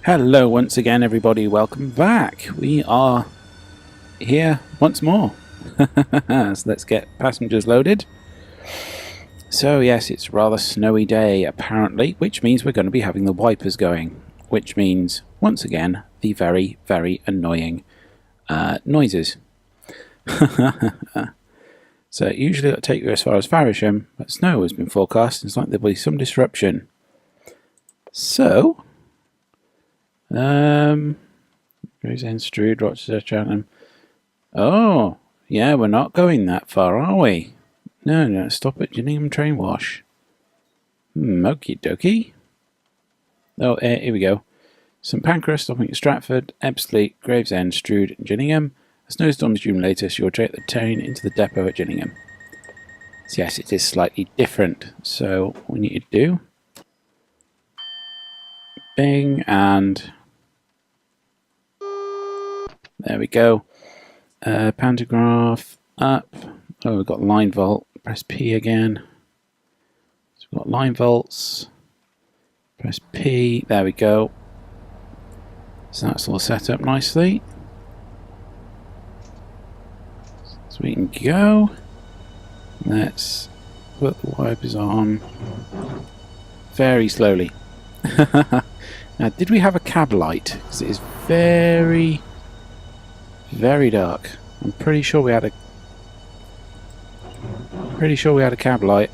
Hello once again everybody, welcome back. We are here once more. So let's get passengers loaded. So yes, it's a rather snowy day apparently, which means we're going to be having the wipers going, which means once again the very, very annoying noises. So usually it'll take you as far as Faversham, but snow has been forecast. It's like there'll be some disruption. So Gravesend, Strood, Rochester, Cheltenham. Oh, yeah, we're not going that far, are we? No, stop at Gillingham train wash. Okie dokie. Oh, here we go. St Pancras, stopping at Stratford, Ebbsfleet, Gravesend, Strood, and Gillingham. A snowstorm is due later, so you'll take the train into the depot at Gillingham. So yes, it is slightly different. So what we need to do, bing, and there we go. Pantograph up. Oh, we've got line volt. Press P again. So we've got line volts. Press P. There we go. So that's all set up nicely. So we can go. Let's put the wipers on very slowly. Now, did we have a cab light? Because it is very, very dark. I'm pretty sure we had a cab light,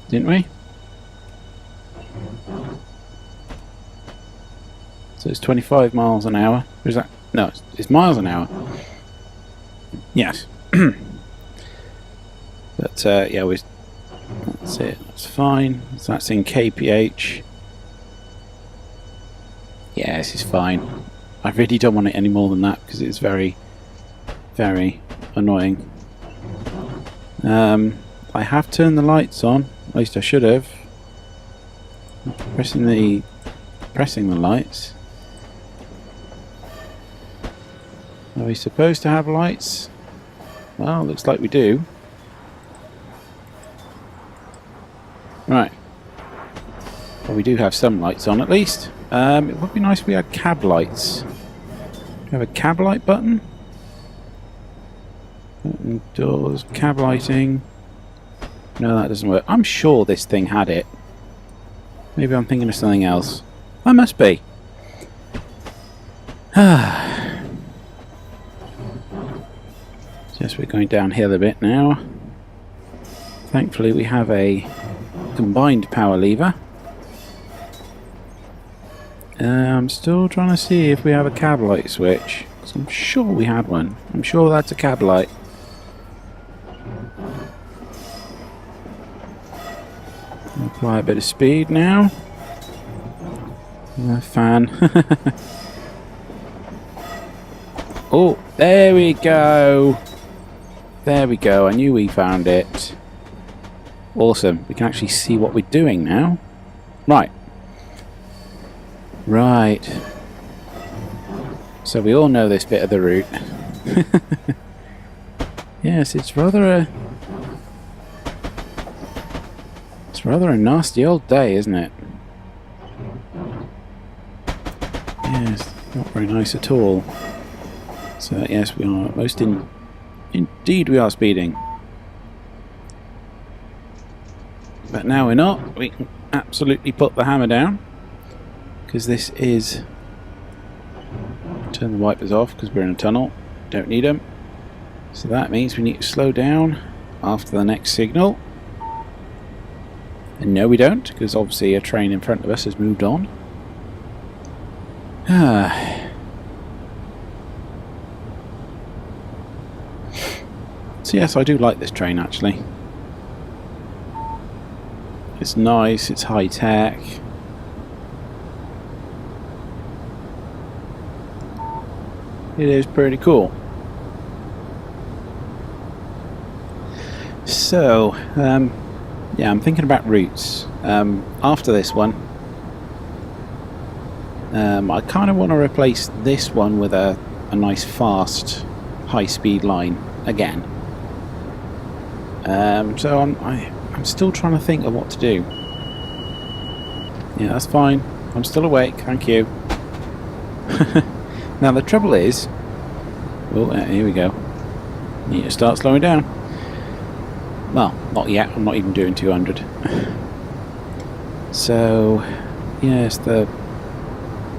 didn't we? So it's 25 miles an hour. Or is that? No, it's miles an hour. Yes. But yeah, that's it. That's fine. So that's in kph. Yeah, this is fine. I really don't want it any more than that because it's very, very annoying. I have turned the lights on. At least I should have. Pressing the lights. Are we supposed to have lights? Well, looks like we do. Right. Well, we do have some lights on at least. It would be nice if we had cab lights. Do we have a cab light button? Open doors, cab lighting. No, that doesn't work. I'm sure this thing had it. Maybe I'm thinking of something else. That must be. Yes, we're going downhill a bit now. Thankfully we have a combined power lever. I'm still trying to see if we have a cab light switch, because I'm sure we had one. I'm sure that's a cab light. Apply a bit of speed now. Fan. Oh, there we go. There we go. I knew we found it. Awesome. We can actually see what we're doing now. Right. Right. So we all know this bit of the route. Yes, it's rather a nasty old day, isn't it? Yes, not very nice at all. So yes, we are indeed we are speeding. But now we're not. We can absolutely put the hammer down. Because this is... Turn the wipers off because we're in a tunnel. Don't need them. So that means we need to slow down after the next signal. And no, we don't, because obviously a train in front of us has moved on. So yes, I do like this train actually. It's nice, it's high tech. It is pretty cool. So, yeah, I'm thinking about routes. After this one, I kind of want to replace this one with a nice fast high-speed line again. So I'm still trying to think of what to do. Yeah, that's fine. I'm still awake, thank you. Now the trouble is... Oh, here we go. Need to start slowing down. Well, not yet. I'm not even doing 200. So, yes, the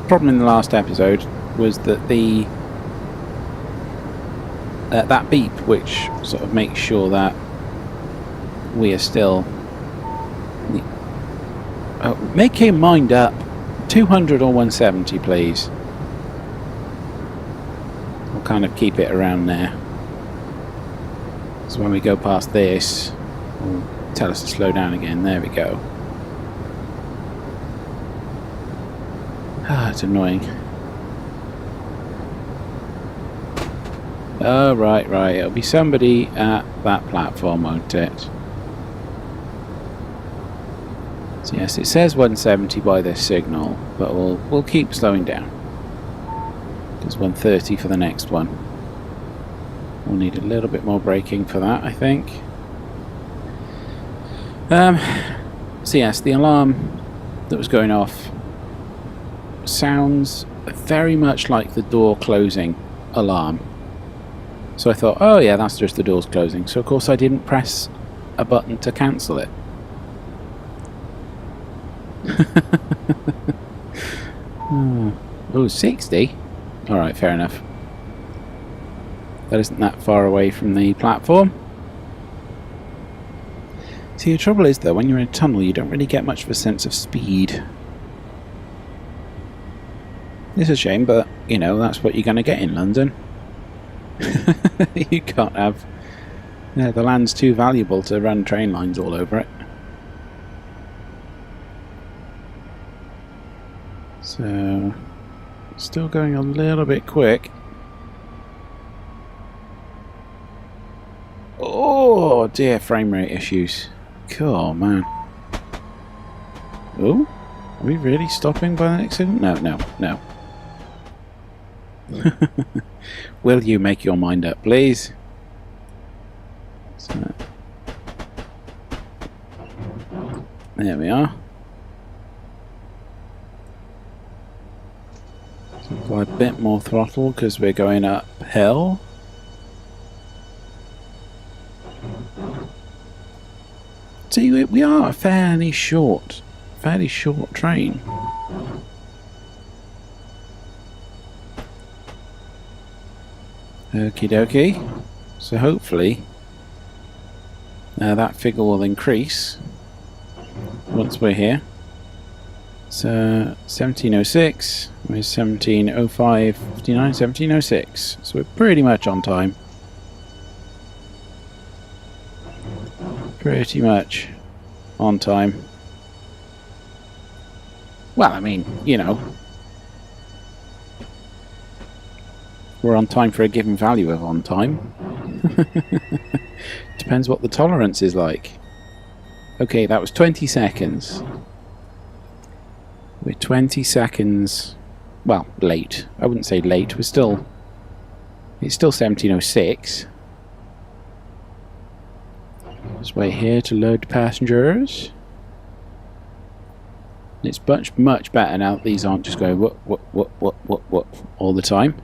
problem in the last episode was that the that beep, which sort of makes sure that we are still... make your mind up. 200 or 170, please. We'll kind of keep it around there. So when we go past this, it'll tell us to slow down again. There we go. Ah, it's annoying. Oh, right. It'll be somebody at that platform, won't it? So yes, it says 170 by this signal, but we'll keep slowing down. There's 130 for the next one. We'll need a little bit more braking for that, I think. So yes, the alarm that was going off sounds very much like the door closing alarm. So I thought, oh yeah, that's just the doors closing. So of course I didn't press a button to cancel it. Oh, 60? Alright, fair enough. That isn't that far away from the platform. See, the trouble is though, when you're in a tunnel you don't really get much of a sense of speed. It's a shame, but you know, that's what you're going to get in London. You can't have... Yeah, the land's too valuable to run train lines all over it. So, still going a little bit quick. Oh dear, frame rate issues. Cool, man. Oh, are we really stopping by the next signal? No. Will you make your mind up, please? So, there we are. So apply a bit more throttle because we're going uphill. See, we are a fairly short train. Okie dokie. So hopefully that figure will increase once we're here. So 1706, we're 1705, 59, 1706. So we're pretty much on time. Pretty much on time. Well, I mean, you know, we're on time for a given value of on time. Depends what the tolerance is like. Okay, that was 20 seconds. We're 20 seconds, well, late. I wouldn't say late, it's still 1706. Just wait here to load the passengers. It's much better now that these aren't just going what all the time.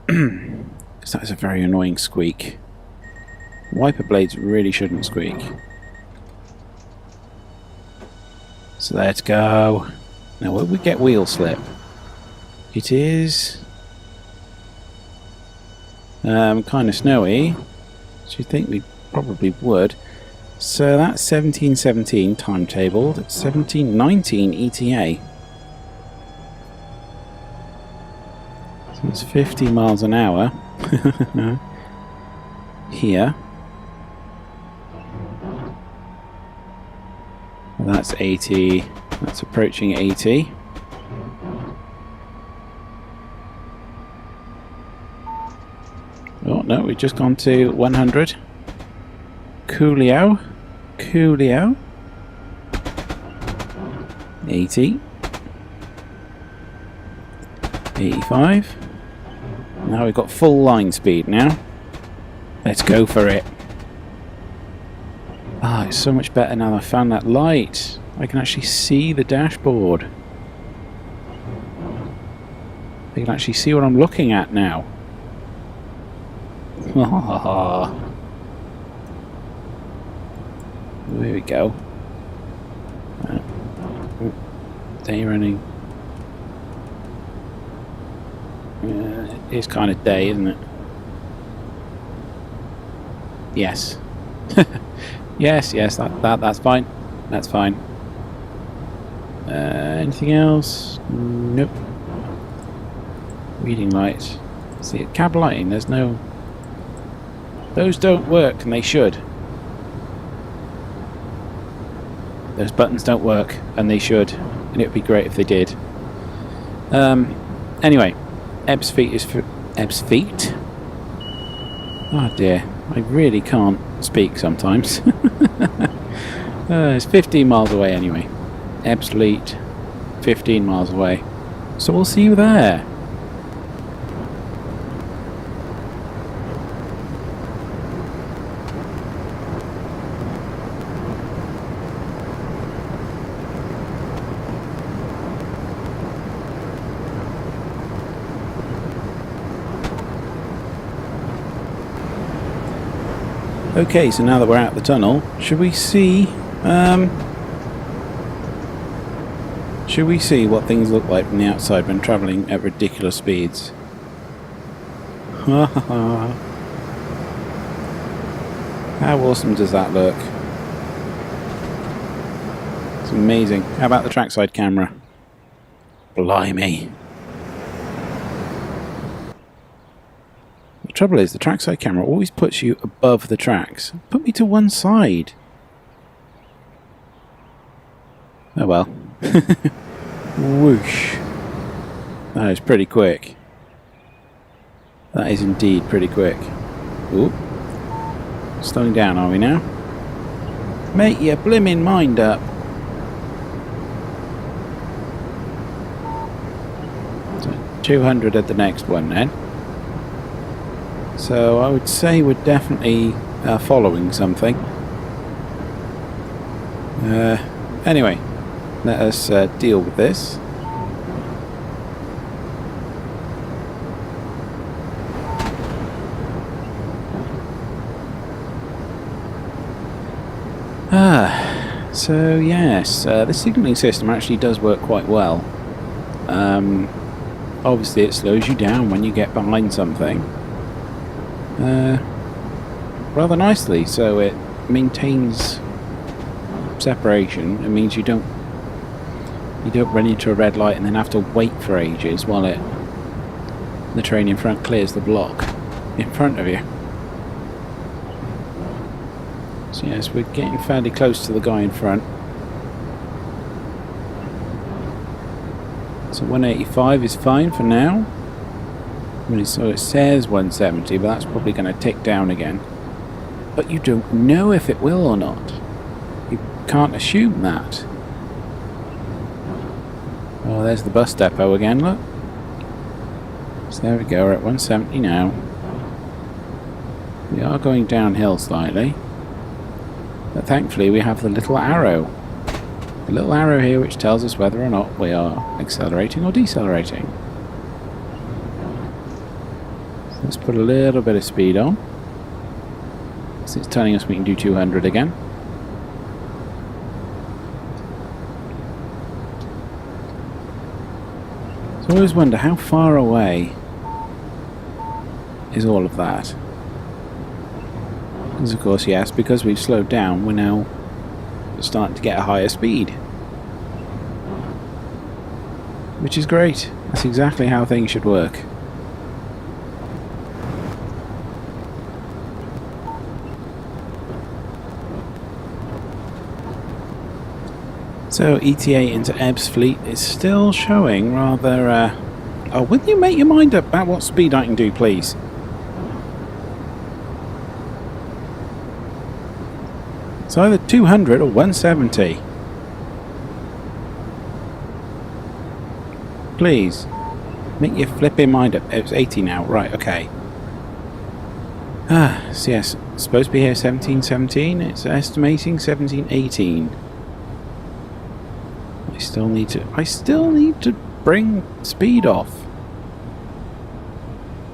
Because that is a very annoying squeak. Wiper blades really shouldn't squeak. So let's go. Now will we get wheel slip? It is kind of snowy. So you think we probably would. So that's 1717 timetabled, 1719 ETA. So it's 50 miles an hour here. Well, that's 80, that's approaching 80. Oh no, we've just gone to 100. Coolio. 80. 85. Now we've got full line speed now. Let's go for it. Ah, it's so much better now that I found that light. I can actually see the dashboard. I can actually see what I'm looking at now. There we go. Day running. It's kind of day, isn't it? Yes. yes, that's fine. That's fine. Anything else? Nope. Reading lights. See, cab lighting, there's no... Those don't work, and they should. Those buttons don't work, and they should. And it would be great if they did. Anyway, Ebb's feet is for... Ebb's feet? Oh dear, I really can't speak sometimes. It's 15 miles away anyway. Ebb's Fleet, 15 miles away. So we'll see you there. Okay, so now that we're out the tunnel, should we see what things look like from the outside when travelling at ridiculous speeds? How awesome does that look? It's amazing. How about the trackside camera? Blimey. The trouble is, the trackside camera always puts you above the tracks. Put me to one side. Oh well. Whoosh. That is pretty quick. That is indeed pretty quick. Ooh. Slowing down, are we now? Make your blimmin' mind up. So 200 at the next one then. So I would say we're definitely following something. Anyway, let us deal with this. So yes, the signalling system actually does work quite well. Obviously it slows you down when you get behind something. Rather nicely, so it maintains separation. It means you don't run into a red light and then have to wait for ages while the train in front clears the block in front of you. So yes, we're getting fairly close to the guy in front. So 185 is fine for now. So it says 170, but that's probably going to tick down again. But you don't know if it will or not. You can't assume that. Oh, there's the bus depot again, look. So there we go, we're at 170 now. We are going downhill slightly. But thankfully we have the little arrow. The little arrow here which tells us whether or not we are accelerating or decelerating. Let's put a little bit of speed on. So it's telling us we can do 200 again. So I always wonder how far away is all of that. Because of course, yes, because we've slowed down, we're now starting to get a higher speed. Which is great. That's exactly how things should work. So ETA into Ebb's Fleet is still showing rather... Oh, will you make your mind up about what speed I can do, please? It's either 200 or 170. Please, make your flipping mind up. It's 80 now, right, okay. So yes, it's supposed to be here 1717. It's estimating 1718. I still need to bring speed off.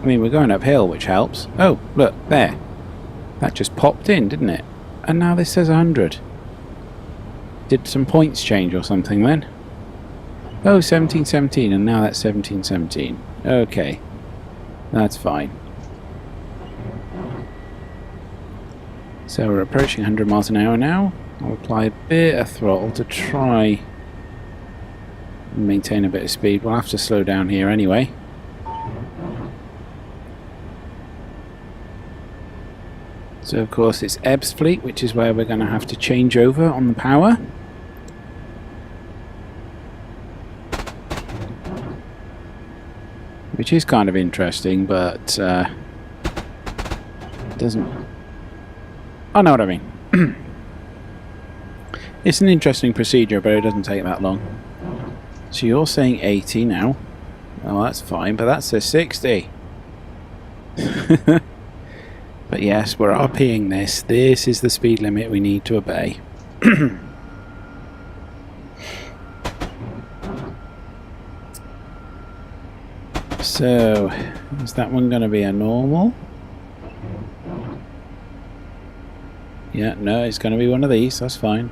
I mean, we're going uphill, which helps. Oh, look, there. That just popped in, didn't it? And now this says 100. Did some points change or something then? Oh, 1717, and now that's 1717. Okay. That's fine. So we're approaching 100 miles an hour now. I'll apply a bit of throttle to try and maintain a bit of speed. We'll have to slow down here anyway. So of course it's Ebb's fleet, which is where we're going to have to change over on the power. Which is kind of interesting, but doesn't... I know what I mean. It's an interesting procedure, but it doesn't take that long. So you're saying 80 now. Oh, that's fine, but that says 60. But yes, we're RPing this. This is the speed limit we need to obey. So, is that one going to be a normal? Yeah, no, it's going to be one of these. That's fine.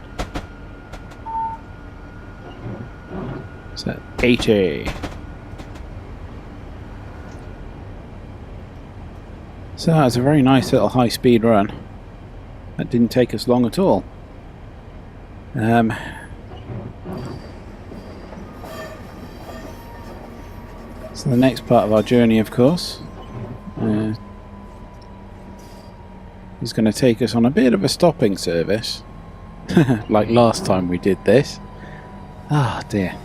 So, 80. So that was a very nice little high-speed run. That didn't take us long at all. So the next part of our journey, of course, is going to take us on a bit of a stopping service. Like last time we did this. Ah, dear.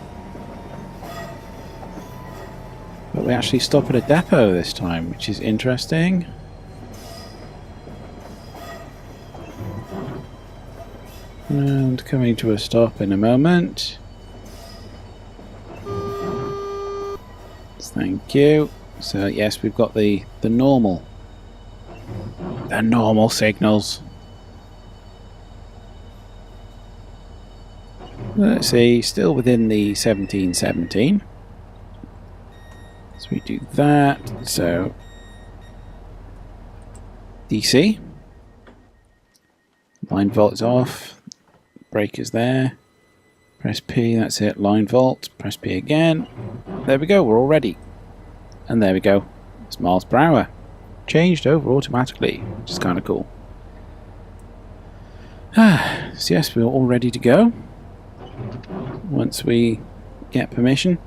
But we actually stop at a depot this time, which is interesting. And coming to a stop in a moment. Thank you. So yes, we've got the normal signals. Let's see, still within the 1717. So we do that. So DC. Line volt's off. Brake is there. Press P, that's it. Line volt. Press P again. There we go, we're all ready. And there we go. It's miles per hour. Changed over automatically, which is kind of cool. So yes, we're all ready to go. Once we get permission.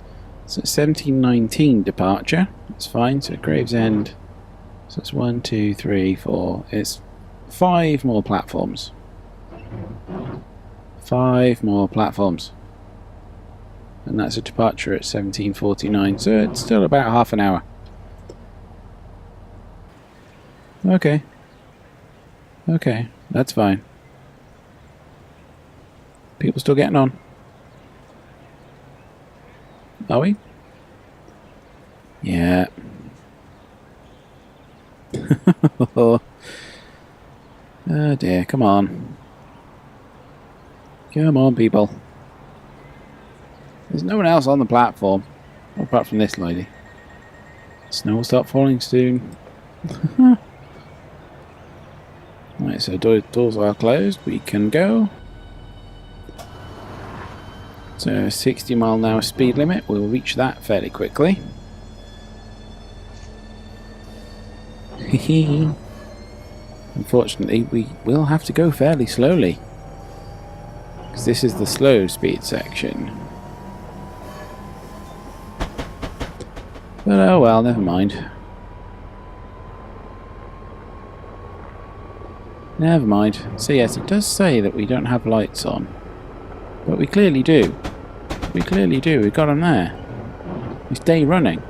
So 1719 departure. That's fine. So Gravesend. So it's 1, 2, 3, 4. It's 5 more platforms. 5 more platforms. And that's a departure at 1749. So it's still about half an hour. Okay. Okay, that's fine. People still getting on? Are we? Yeah. Oh dear, come on. Come on, people. There's no one else on the platform, apart from this lady. Snow will start falling soon. Right, so doors are closed. We can go. So 60 mile an hour speed limit. We'll reach that fairly quickly. Unfortunately, we will have to go fairly slowly, because this is the slow speed section. But oh well, never mind. Never mind. So yes, it does say that we don't have lights on. But we clearly do. We clearly do. We've got them there. It's day running.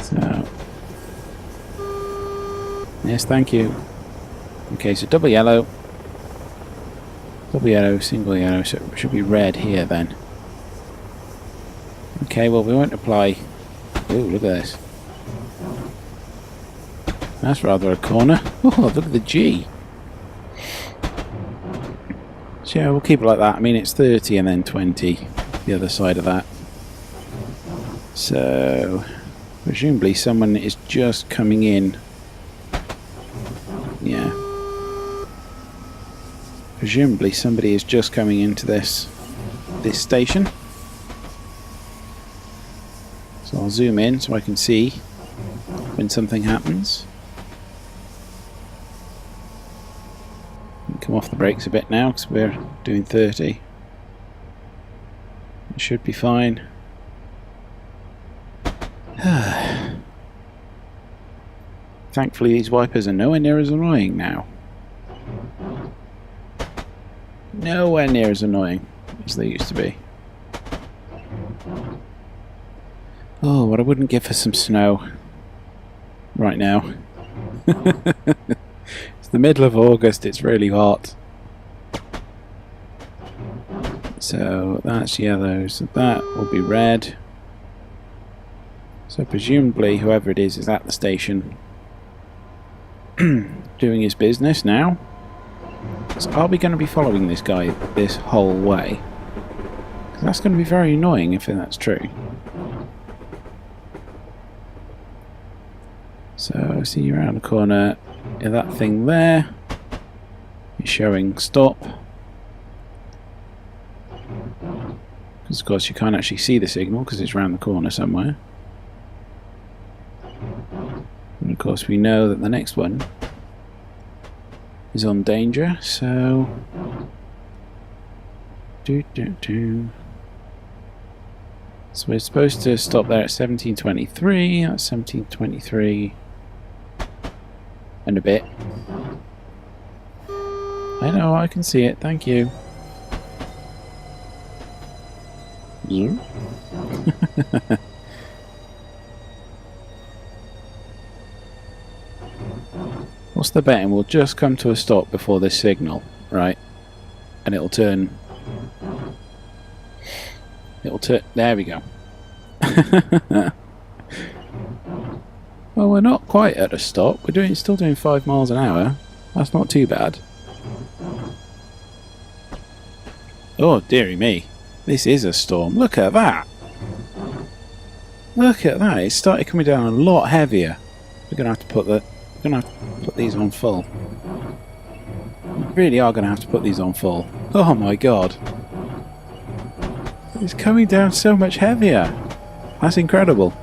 So... yes, thank you. Okay, so double yellow. Double yellow, single yellow. So it should be red here then. Okay, well we won't apply... ooh, look at this. That's rather a corner. Oh, look at the G. So yeah, we'll keep it like that. I mean, it's 30 and then 20 the other side of that. So presumably someone is just coming in. Yeah. Presumably somebody is just coming into this station. So I'll zoom in so I can see when something happens. Come off the brakes a bit now because we're doing 30. It should be fine. Thankfully these wipers are nowhere near as annoying now. Nowhere near as annoying as they used to be. Oh, what I wouldn't give for some snow right now. It's the middle of August, it's really hot. So that's yellow, so that will be red. So presumably whoever it is at the station doing his business now. So are we going to be following this guy this whole way? 'Cause that's going to be very annoying if that's true. So see you around the corner. Yeah, that thing there is showing stop. Because of course you can't actually see the signal because it's around the corner somewhere. And of course we know that the next one is on danger, so so we're supposed to stop there at 1723. That's 1723 and a bit. I know, I can see it, thank you. Zoom. What's the betting? We'll just come to a stop before this signal, right? And it'll turn. It'll turn. There we go. Well, we're not quite at a stop. We're still doing 5 miles an hour. That's not too bad. Oh, dearie me. This is a storm. Look at that. Look at that. It started coming down a lot heavier. We're gonna have to put these on full. We really are gonna have to put these on full. Oh my god. It's coming down so much heavier. That's incredible.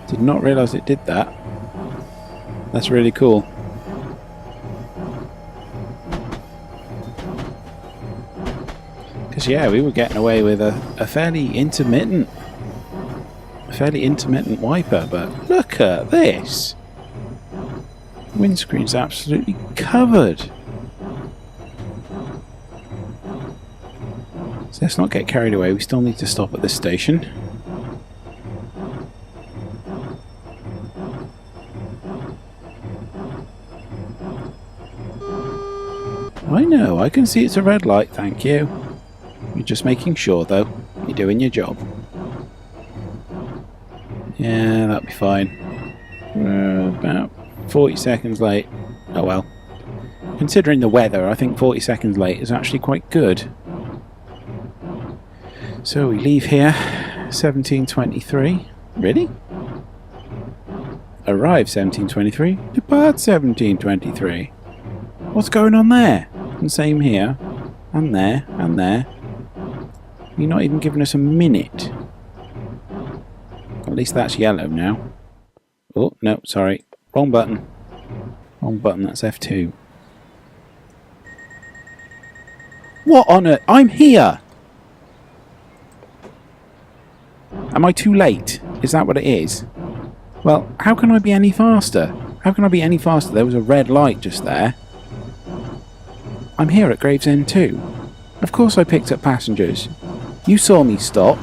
Did not realise it did that. That's really cool. Because yeah, we were getting away with a fairly intermittent wiper, but look at this. Windscreen's absolutely covered. So let's not get carried away. We still need to stop at this station. I know, I can see it's a red light, thank you. You're just making sure though. You're doing your job. Yeah, that'll be fine. About 40 seconds late. Oh well. Considering the weather, I think 40 seconds late is actually quite good. So we leave here 1723. Really? Arrive 1723. Depart 1723. What's going on there? And same here. And there. And there. You're not even giving us a minute. At least that's yellow now. Oh, no, sorry. Wrong button. Wrong button, that's F2. What on earth? I'm here! Am I too late? Is that what it is? Well, how can I be any faster? How can I be any faster? There was a red light just there. I'm here at Gravesend too. Of course I picked up passengers. You saw me stop.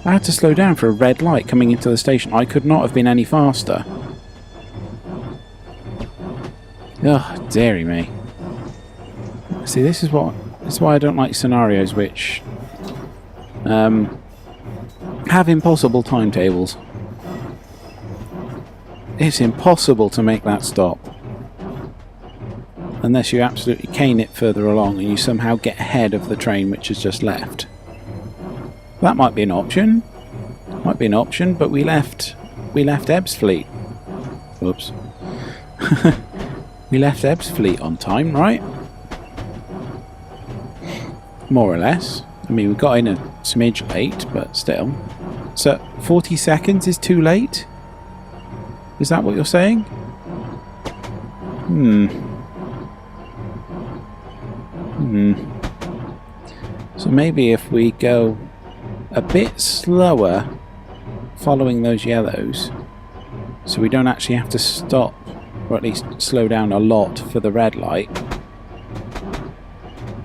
I had to slow down for a red light coming into the station. I could not have been any faster. Ugh, dearie me. See, this is why I don't like scenarios which have impossible timetables. It's impossible to make that stop. Unless you absolutely cane it further along and you somehow get ahead of the train which has just left. That might be an option. Might be an option, but we left Ebb's fleet. Oops. We left Ebb's fleet on time, right? More or less. I mean, we got in a smidge late, but still. So, 40 seconds is too late? Is that what you're saying? So maybe if we go a bit slower following those yellows, so we don't actually have to stop, or at least slow down a lot for the red light,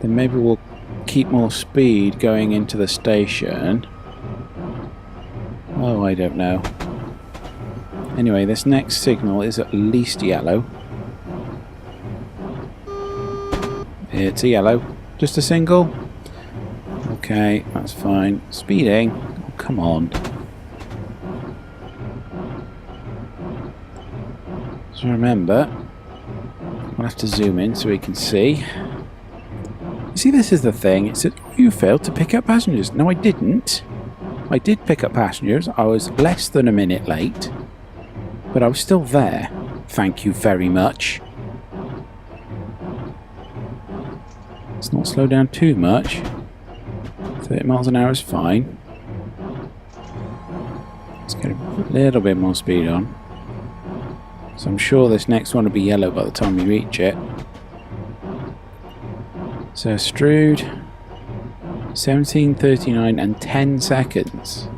then maybe we'll keep more speed going into the station. Oh, I don't know. Anyway, this next signal is at least yellow. It's a yellow. Just a single? Okay, that's fine. Speeding? Oh, come on. So remember, we'll have to zoom in so we can see. You see, this is the thing. It said, oh, you failed to pick up passengers. No, I didn't. I did pick up passengers. I was less than a minute late. But I was still there. Thank you very much. Let's not slow down too much. 30 miles an hour is fine. Let's get a little bit more speed on. So I'm sure this next one will be yellow by the time we reach it. So Strood, 17:39 and 10 seconds.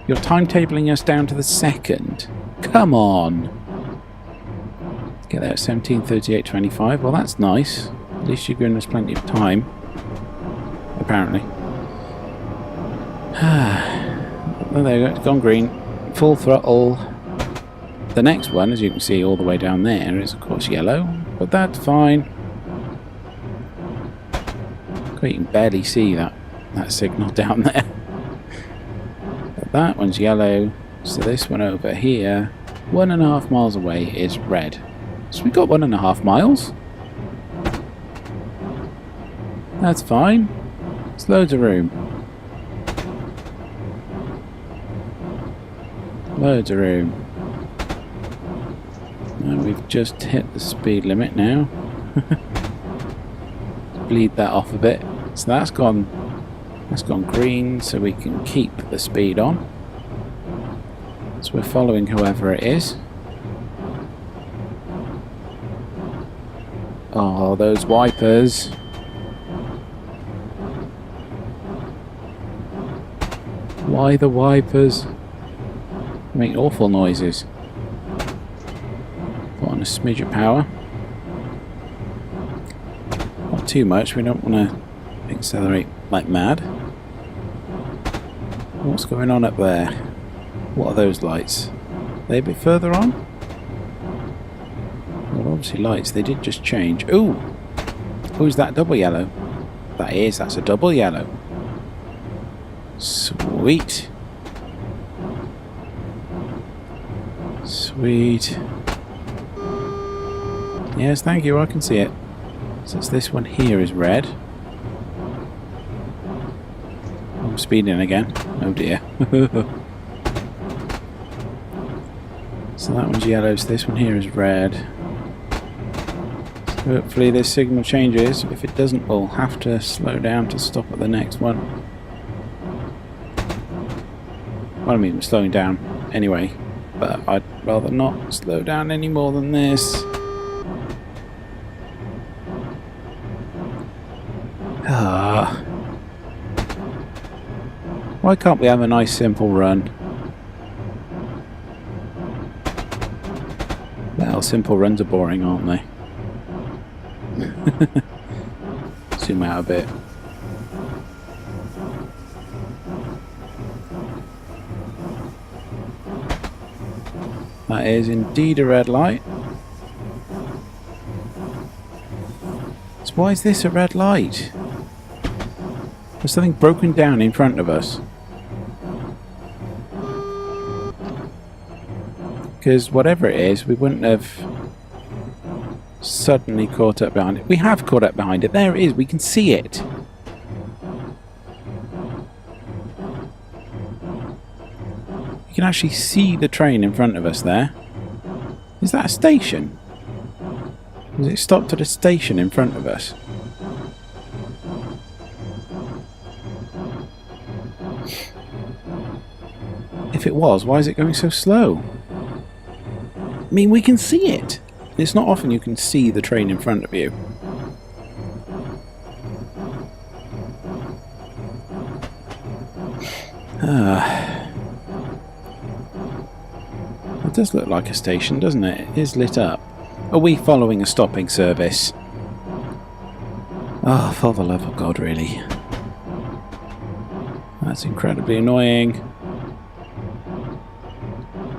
You're timetabling us down to the second. Come on. Let's get there at 17:38.25. Well, that's nice. At least you've given us plenty of time. Apparently. Well, there you go. It's gone green. Full throttle. The next one, as you can see all the way down there, is of course yellow. But that's fine. God, you can barely see that signal down there. But that one's yellow. So this one over here, 1.5 miles away, is red. So we got 1.5 miles. That's fine. There's loads of room. Loads of room. And we've just hit the speed limit now. Bleed that off a bit. So that's gone green, so we can keep the speed on. So we're following whoever it is. Oh, those wipers. Why the wipers? They make awful noises. Put on a smidge of power. Not too much, we don't want to accelerate like mad. What's going on up there? What are those lights? Are they a bit further on? Well, obviously lights, they did just change. Ooh! Who's that double yellow? That's a double yellow. Sweet. Sweet. Yes, thank you, I can see it. Since this one here is red. I'm speeding again. Oh dear. So that one's yellow, so this one here is red. So hopefully this signal changes. If it doesn't, we'll have to slow down to stop at the next one. Well, I mean, I'm slowing down anyway, but I'd rather not slow down any more than this. Why can't we have a nice simple run? Well, simple runs are boring, aren't they? Zoom out a bit. That is indeed a red light. So why is this a red light? There's something broken down in front of us. Because whatever it is, we wouldn't have suddenly caught up behind it. We have caught up behind it. There it is. We can see it. You can actually see the train in front of us there. Is that a station? Has it stopped at a station in front of us? If it was, why is it going so slow? I mean, we can see it. It's not often you can see the train in front of you. It does look like a station, doesn't it? It is lit up. Are we following a stopping service? Oh, for the love of God, really. That's incredibly annoying.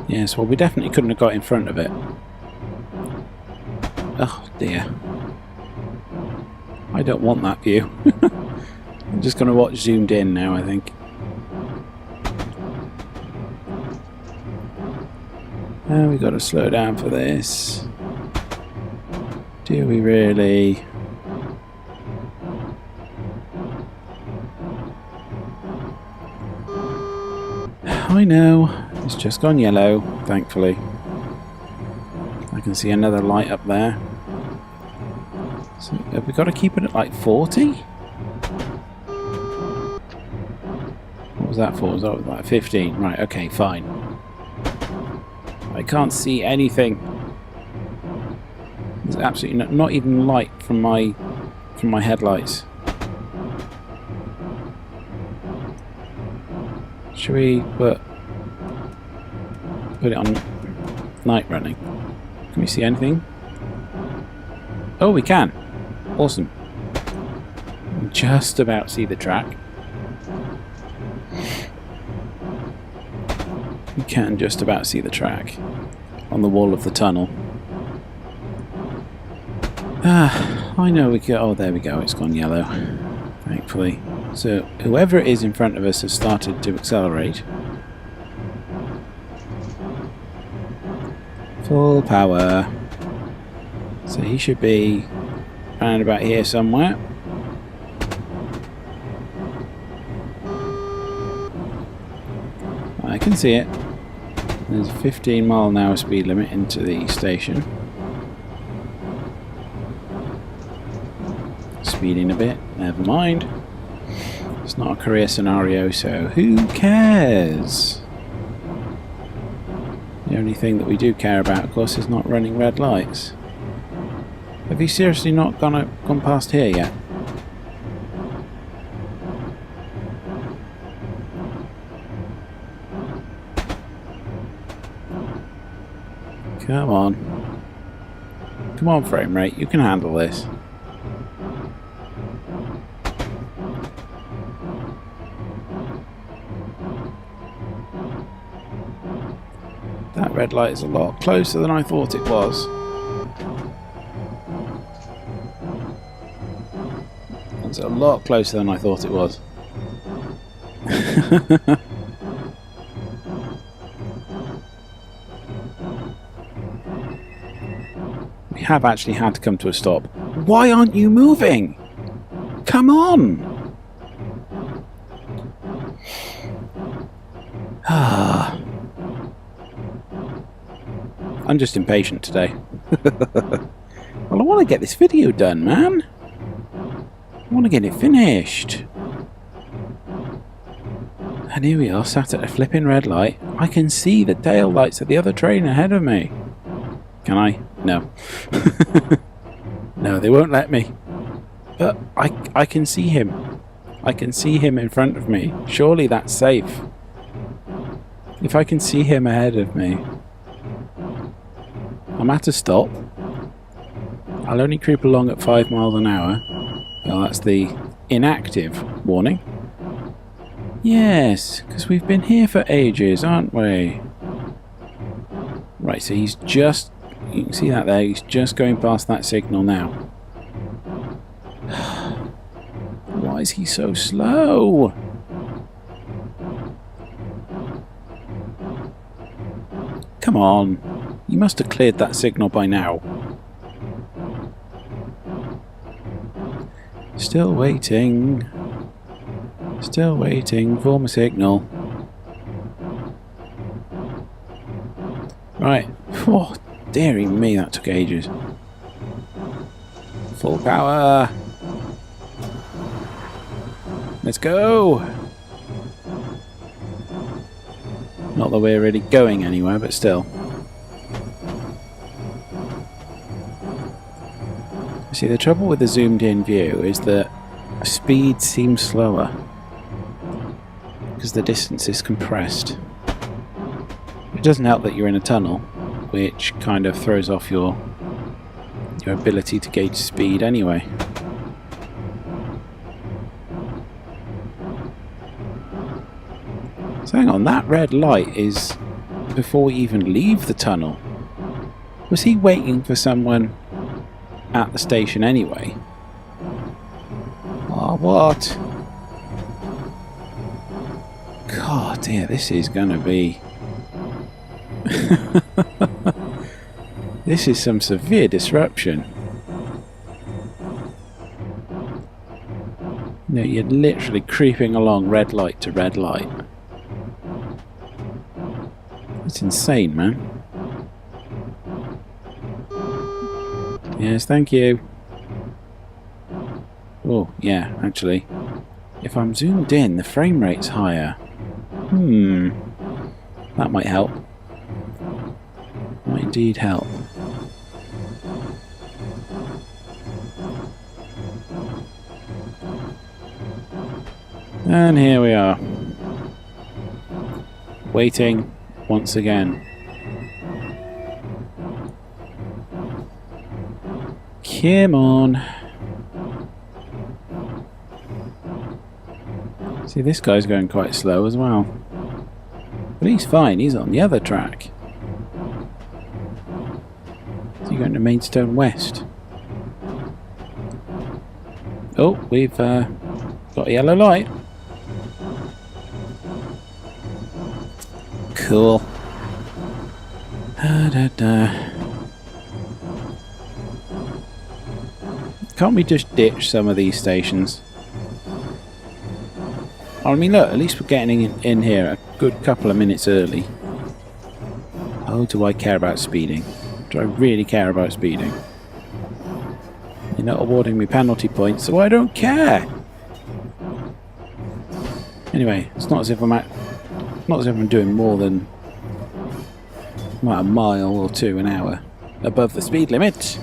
Yes, well, we definitely couldn't have got in front of it. Oh, dear. I don't want that view. I'm just going to watch zoomed in now, I think. Oh, we've got to slow down for this. Do we really? I know. It's just gone yellow, thankfully. I can see another light up there. So have we got to keep it at like 40? What was that for? Was that like 15? Right, okay, fine. I can't see anything. There's absolutely not even light from my headlights. Should we put it on night running? Can we see anything? Oh, we can. Awesome. Just about see the track. We can just about see the track on the wall of the tunnel. I know we can. Oh, there we go. It's gone yellow, thankfully. So whoever it is in front of us has started to accelerate. Full power. So he should be around about here somewhere. I can see it. There's a 15-mile-an-hour speed limit into the station. Speeding a bit, never mind. It's not a career scenario, so who cares? The only thing that we do care about, of course, is not running red lights. Have you seriously not gone past here yet? Come on. Come on, frame rate, you can handle this. That red light is a lot closer than I thought it was. It's a lot closer than I thought it was. We have actually had to come to a stop. Why aren't you moving? Come on! I'm just impatient today. Well, I want to get this video done, man. I want to get it finished. And here we are, sat at a flipping red light. I can see the tail lights of the other train ahead of me. Can I? No. No, they won't let me. But I can see him. I can see him in front of me. Surely that's safe. If I can see him ahead of me, I'm at a stop. I'll only creep along at 5 miles an hour. Well, that's the inactive warning. Yes, because we've been here for ages, aren't we? Right, so he's just... You can see that there. He's just going past that signal now. Why is he so slow? Come on. You must have cleared that signal by now. Still waiting. Still waiting for my signal. Right. Oh, dearie me, that took ages. Full power. Let's go. Not that we're really going anywhere, but still. See, the trouble with the zoomed in view is that speed seems slower because the distance is compressed. It doesn't help that you're in a tunnel, which kind of throws off your ability to gauge speed anyway. So hang on, that red light is before we even leave the tunnel. Was he waiting for someone at the station anyway? Oh, what? God, dear, this is gonna be... This is some severe disruption. No, you're literally creeping along red light to red light. It's insane, man. Yes, thank you. Oh, yeah, actually. If I'm zoomed in, the frame rate's higher. That might help. Might indeed help. And here we are. Waiting once again. Come on. See, this guy's going quite slow as well. But he's fine, he's on the other track. Is he going to Maidstone West? Oh, we've got a yellow light. Cool. Can't we just ditch some of these stations? I mean, look, at least we're getting in here a good couple of minutes early. Oh, do I care about speeding? Do I really care about speeding? You're not awarding me penalty points, so I don't care! Anyway, it's not as if I'm doing more than a mile or two an hour above the speed limit.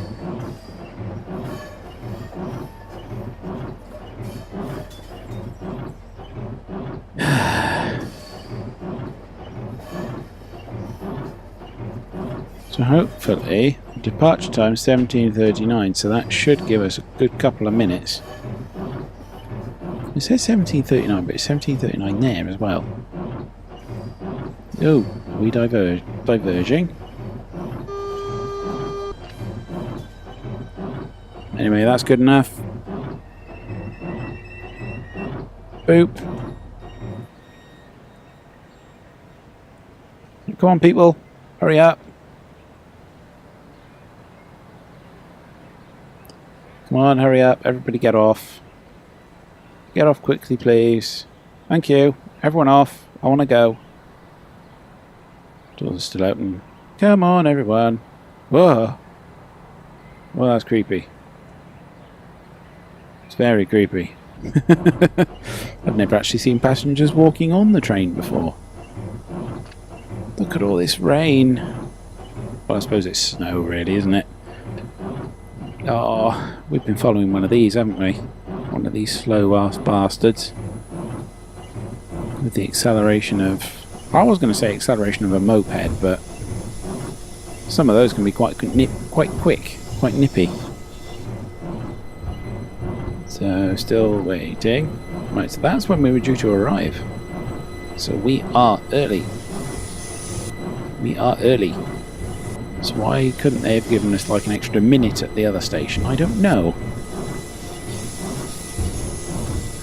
So hopefully, departure time 17:39, so that should give us a good couple of minutes. It says 17:39, but it's 17:39 there as well. Oh, are we diverging? Anyway, that's good enough. Boop. Come on, people. Hurry up. Come on, hurry up. Everybody get off. Get off quickly, please. Thank you. Everyone off. I want to go. Doors are still open. Come on, everyone. Whoa. Well, that's creepy. It's very creepy. I've never actually seen passengers walking on the train before. Look at all this rain. Well, I suppose it's snow, really, isn't it? Oh, we've been following one of these, haven't we? One of these slow-ass bastards. With the acceleration of... I was going to say acceleration of a moped, but some of those can be quite quick, quite nippy. So, still waiting. Right, so that's when we were due to arrive. So we are early. We are early. So why couldn't they have given us like an extra minute at the other station? I don't know.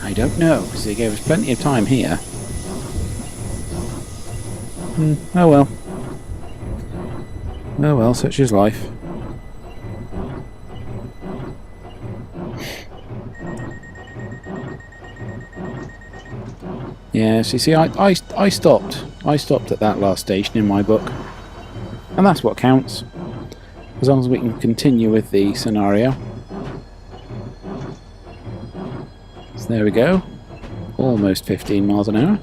I don't know, because they gave us plenty of time here. Oh well. Oh well, such is life. Yes, you see, I stopped. I stopped at that last station in my book. And that's what counts. As long as we can continue with the scenario. So there we go. Almost 15 miles an hour.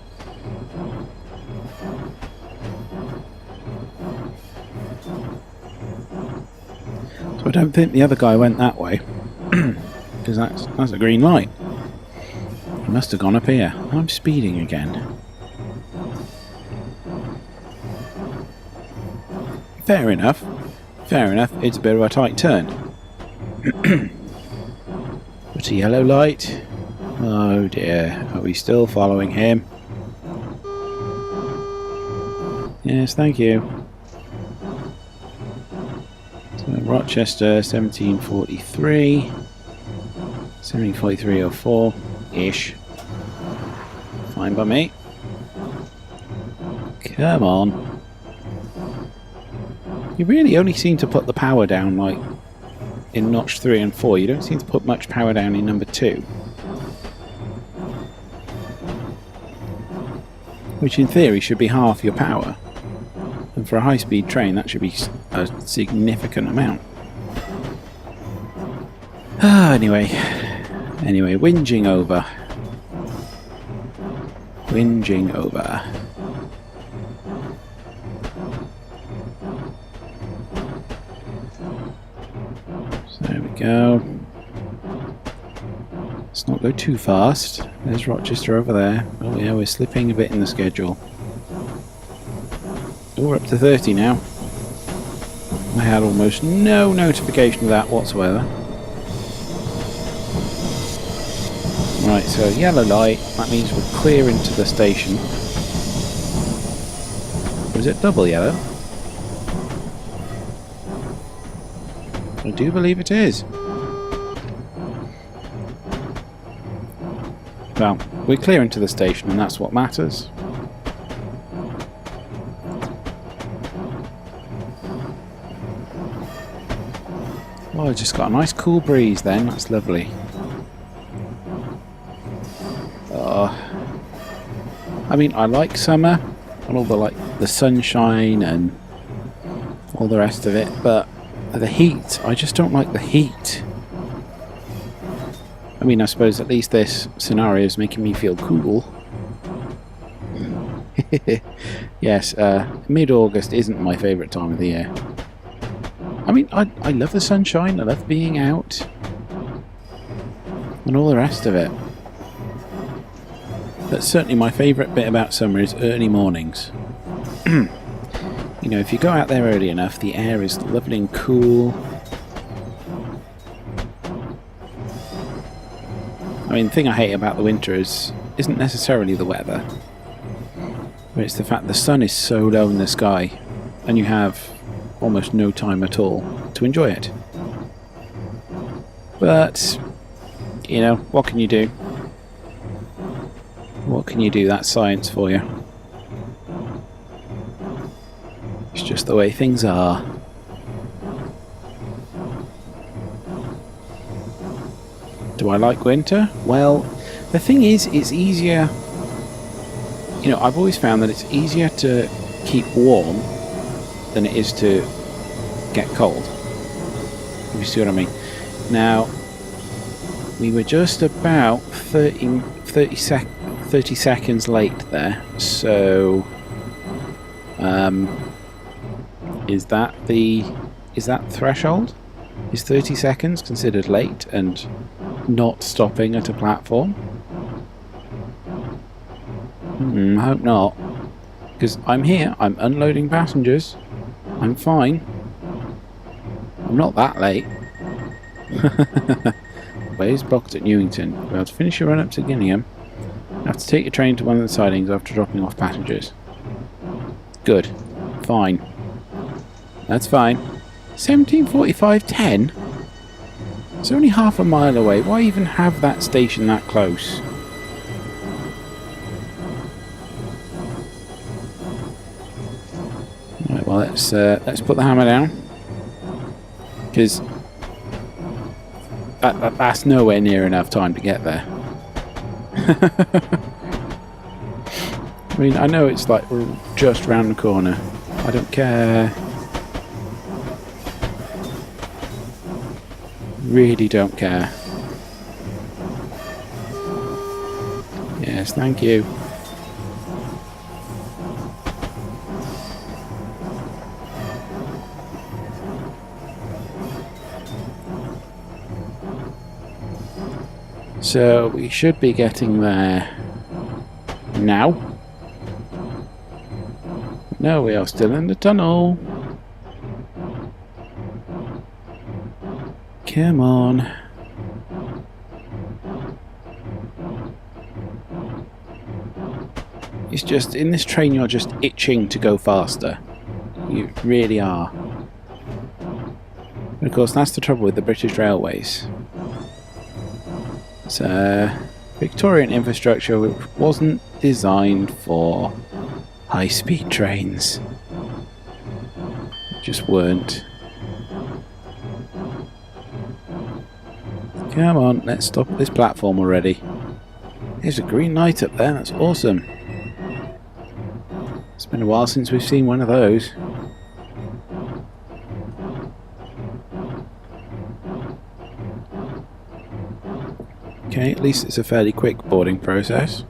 So I don't think the other guy went that way. Because that's a green light. He must have gone up here. I'm speeding again. Fair enough. Fair enough. It's a bit of a tight turn. But a yellow light. Oh dear. Are we still following him? Yes, thank you. So Rochester 1743. 1743.04-ish. Fine by me. Come on. You really only seem to put the power down like in notch 3 and 4. You don't seem to put much power down in number 2. Which in theory should be half your power. And for a high-speed train that should be a significant amount. Anyway, whinging over. Whinging over. So there we go. Let's not go too fast. There's Rochester over there. Oh yeah, we're slipping a bit in the schedule. Oh, we're up to 30 now. I had almost no notification of that whatsoever. Right, so yellow light, that means we're clear into the station. Or is it double yellow? I do believe it is. Well, we're clear into the station and that's what matters. Oh, I just got a nice cool breeze then, that's lovely. I mean, I like summer and all the sunshine and all the rest of it, but the heat, I just don't like the heat. I mean, I suppose at least this scenario is making me feel cool. Yes, mid-August isn't my favourite time of the year. I mean, I love the sunshine, I love being out and all the rest of it. But certainly my favourite bit about summer is early mornings. You know, if you go out there early enough, the air is lovely and cool. I mean, the thing I hate about the winter isn't necessarily the weather, but it's the fact the sun is so low in the sky and you have almost no time at all to enjoy it. But, you know, what can you do? What can you do? That's science for you. It's just the way things are. Do I like winter? Well, the thing is, it's easier. You know, I've always found that it's easier to keep warm than it is to get cold. You see what I mean? Now, we were just about 30 seconds late there, so is that threshold? Is 30 seconds considered late and not stopping at a platform? I hope not, because I'm here, I'm unloading passengers, I'm fine, I'm not that late. Ways blocked at Newington. We'll have to finish your run up to Gillingham. Have to take your train to one of the sidings after dropping off passengers. Good. Fine. That's fine. 17:45:10? It's only half a mile away. Why even have that station that close? Right, well, Well, let's put the hammer down, because that's nowhere near enough time to get there. I mean, I know it's like just round the corner. I don't care. Really don't care. Yes, thank you. So we should be getting there now. No, we are still in the tunnel. Come on. It's just, in this train you're just itching to go faster. You really are. And of course that's the trouble with the British Railways. It's Victorian infrastructure which wasn't designed for high-speed trains. Just weren't. Come on, let's stop at this platform already. There's a green light up there, that's awesome. It's been a while since we've seen one of those. Okay, at least it's a fairly quick boarding process.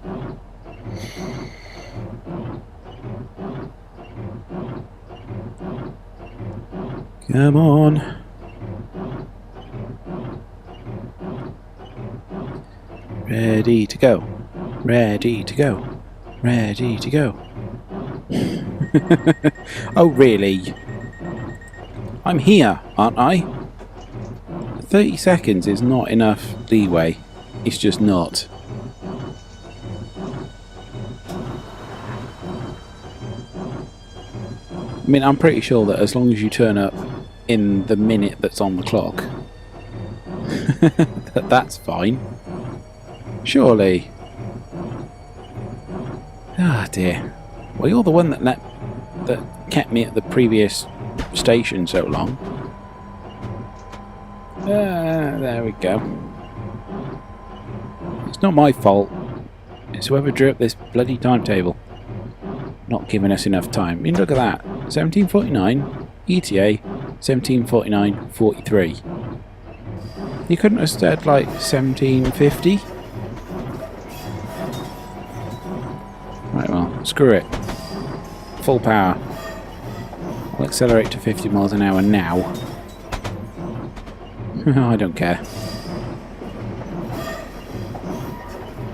Come on. Ready to go. Ready to go. Ready to go. Oh, really? I'm here, aren't I? 30 seconds is not enough leeway. It's just not. I mean, I'm pretty sure that as long as you turn up in the minute that's on the clock, that's fine. Surely. Ah, dear. Well, you're the one that kept me at the previous station so long. There we go. It's not my fault. It's whoever drew up this bloody timetable. Not giving us enough time. I mean, look at that. 1749, ETA, 1749.43. You couldn't have said, like, 1750? Right, well, screw it. Full power. I'll accelerate to 50 miles an hour now. I don't care.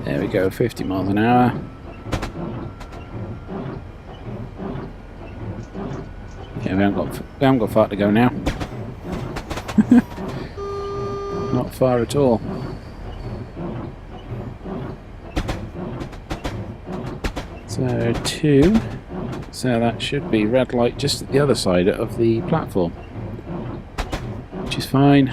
There we go, 50 miles an hour. Yeah, we haven't got far to go now. Not far at all. So 2. So that should be red light just at the other side of the platform, which is fine.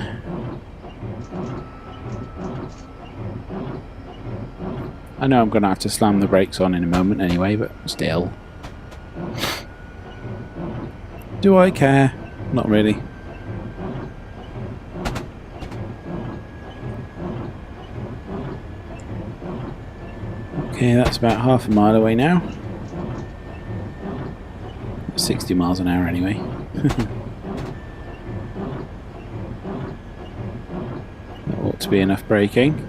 I know I'm going to have to slam the brakes on in a moment anyway, but still. Do I care? Not really. Okay, that's about half a mile away now. 60 miles an hour anyway. That ought to be enough braking.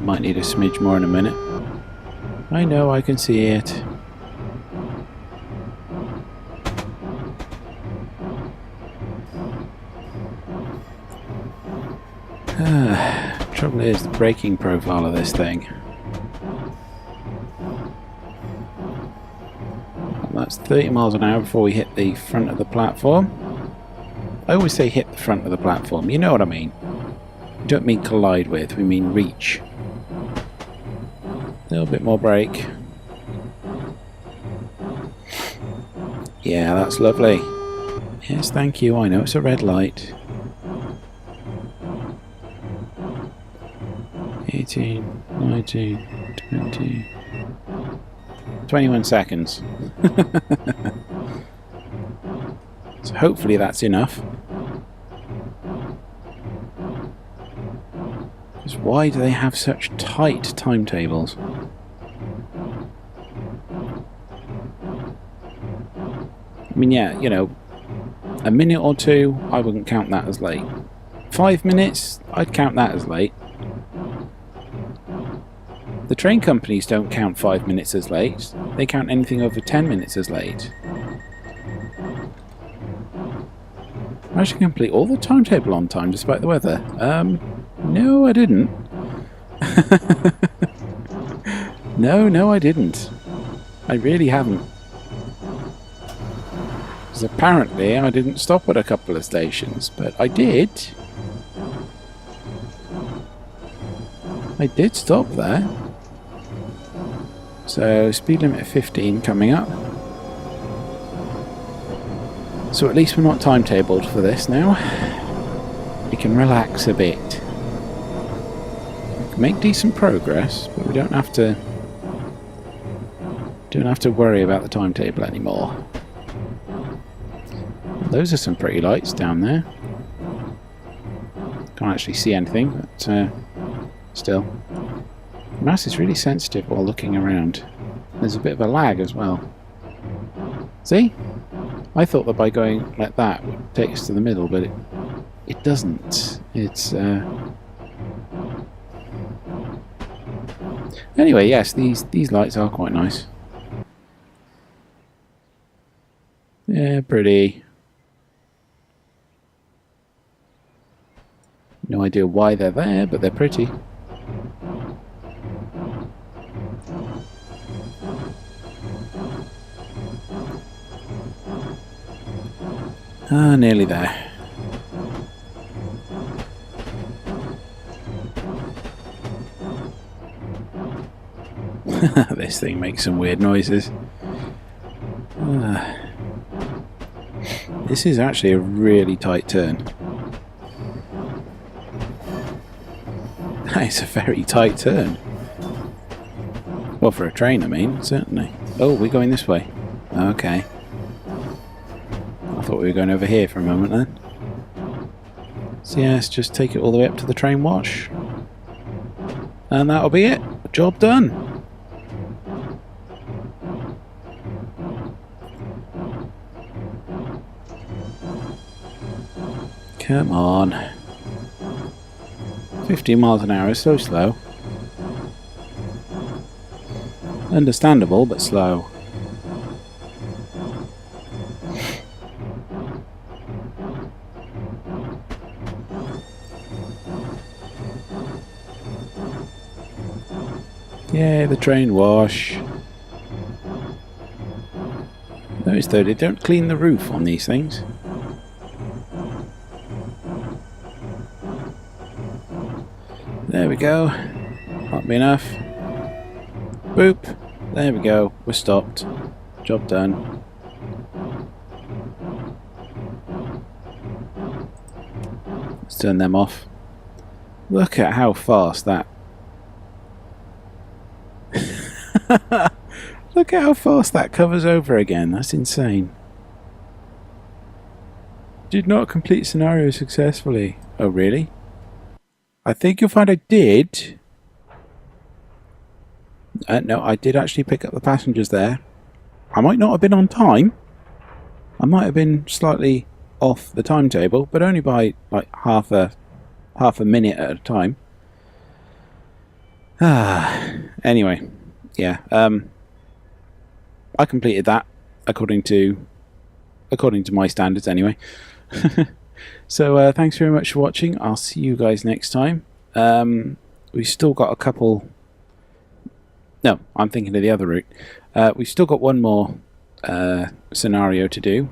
Might need a smidge more in a minute. I know, I can see it. Trouble is the braking profile of this thing. That's 30 miles an hour before we hit the front of the platform. I always say hit the front of the platform, you know what I mean. We don't mean collide with, we mean reach. A little bit more brake. Yeah, that's lovely. Yes, thank you. I know it's a red light. 18, 19, 20... 21 seconds. So hopefully that's enough. Because why do they have such tight timetables? I mean, yeah, you know, a minute or two, I wouldn't count that as late. 5 minutes, I'd count that as late. The train companies don't count 5 minutes as late. They count anything over 10 minutes as late. I actually complete all the timetable on time despite the weather. No, I didn't. No, I didn't. I really haven't. Because apparently I didn't stop at a couple of stations, but I did. I did stop there. So, speed limit of 15 coming up. So at least we're not timetabled for this now. We can relax a bit. We can make decent progress, but we don't have to worry about the timetable anymore. Those are some pretty lights down there. Can't actually see anything, but still. The mouse is really sensitive while looking around. There's a bit of a lag as well. See? I thought that by going like that would take us to the middle, but it doesn't. It's anyway, yes, these lights are quite nice. Yeah, pretty. No idea why they're there, but they're pretty. Ah, nearly there. This thing makes some weird noises. This is actually a really tight turn. It's a very tight turn. Well, for a train, I mean, certainly. Oh, we're going this way. Okay. I thought we were going over here for a moment then. So yes, just take it all the way up to the train wash. And that'll be it. Job done. Come on. 50 miles an hour is so slow. Understandable, but slow. Yay, the train wash. Notice though, they don't clean the roof on these things. There we go. Might be enough. Boop. There we go. We're stopped. Job done. Let's turn them off. Look at how fast that... Look at how fast that covers over again. That's insane. Did not complete scenario successfully. Oh, really? I think you'll find I did. No, I did actually pick up the passengers there. I might not have been on time. I might have been slightly off the timetable, but only by like half a minute at a time. Anyway, yeah. I completed that according to my standards anyway. So thanks very much for watching. I'll see you guys next time. We've still got a couple... No, I'm thinking of the other route. We've still got one more scenario to do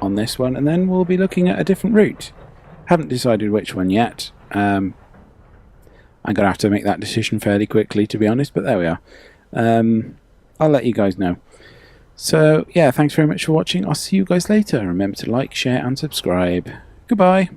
on this one, and then we'll be looking at a different route. Haven't decided which one yet. I'm going to have to make that decision fairly quickly, to be honest, but there we are. I'll let you guys know. So, yeah, thanks very much for watching. I'll see you guys later. Remember to like, share, and subscribe. Goodbye.